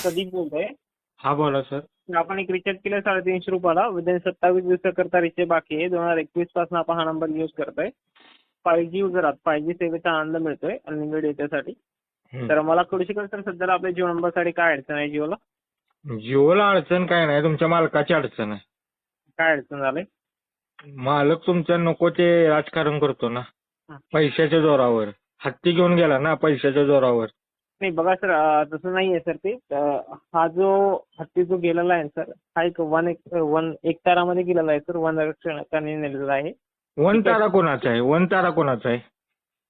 प्रदीप बोलतोय. हा बोला सर. आपण एक रिचार्ज केला 350 रुपयाला. विदिन 27 दिवसाकरता रिचार्ज बाकी आहे. 2021 पासून आपण हा नंबर यूज करतोय. 5G युजर आहात. 5G सेवेचा आनंद मिळतोय अनलिमिटेड डेटासाठी. तर मला थोडीशी सर सध्याला आपल्या जिओ नंबरसाठी काय अडचण आहे जिओला? जिओला अडचण काय नाही, तुमच्या मालकाची अडचण आहे. काय अडचण झालंय? मालक तुमचा नको ते राजकारण करतो ना, पैशाच्या जोरावर. हत्ती घेऊन गेला ना पैशाच्या जोरावर. नाही बघा सर, तसं नाहीये सर ते. हा जो हत्ती जो गेलेला आहे सर, हा एक तारामध्ये गेलेला आहे सर. वन रक्षकाने नेलेला आहे. वन तारा कोणाचा आहे? वन तारा कोणाचा आहे?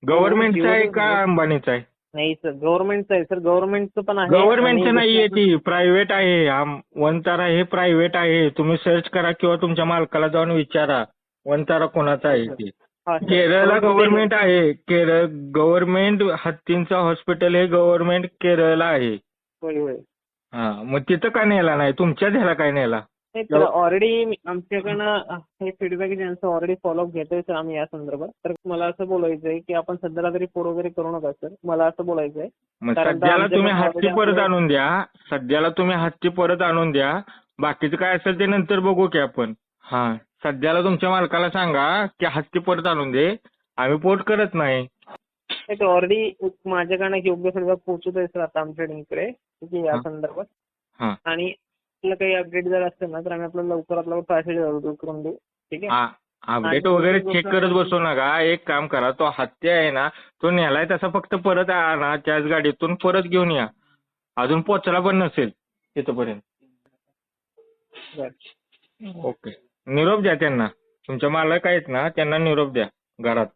गव्हर्नमेंटचा आहे का अंबानीचा आहे? नाही सर, गव्हर्नमेंटचं आहे सर. गव्हर्नमेंटचं पण आहे. गव्हर्नमेंटचं नाहीये, ती प्रायव्हेट आहे. वन तारा हे प्रायव्हेट आहे. तुम्ही सर्च करा किंवा तुमच्या मालकाला जाऊन विचारा वन तारा कोणाचा आहे ते. केरळला गव्हर्नमेंट आहे. केरळ गव्हर्नमेंट हत्तींचं हॉस्पिटल हे गव्हर्नमेंट केरळला आहे. होय होय. हा, मग तिथं का नेला नाही? तुमच्या ह्याला काय नेला? ऑलरेडी आमच्याकडनं हे फीडबॅक ज्यांचं ऑलरेडी फॉलोअप घेतोय सर आम्ही या संदर्भात. तर मला असं बोलायचं आहे की आपण सध्याला तरी फोड वगैरे करू नका सर. मला असं बोलायचं आहे. मग सध्याला तुम्ही हत्ती परत आणून द्या. सध्याला तुम्ही हत्ती परत आणून द्या. बाकीचं काय असेल ते नंतर बघू की आपण. हा, सध्याला तुमच्या मालकाला सांगा की हत्ती परत आणून दे. आम्ही पोर्ट करत नाही. ऑलरेडी माझ्याकडनं योग्य फीडबॅक पोहोचतोय सर आता आमच्या टीमकडे या संदर्भात. आणि आपलं काही अपडेट जर असेल ना तर आम्ही आपल्याला लवकरात लवकर पॅसेज करून देऊ. ठीक आहे. अपडेट वगैरे चेक करत बसू नका. एक काम करा, तो हत्ती आहे ना तो नेलाय तसा फक्त परत आणा. त्याच गाडीतून परत घेऊन या. अजून पोचला पण नसेल तिथपर्यंत. ओके, निरोप द्या त्यांना. तुमच्या मालक आहेत ना त्यांना निरोप द्या घरात.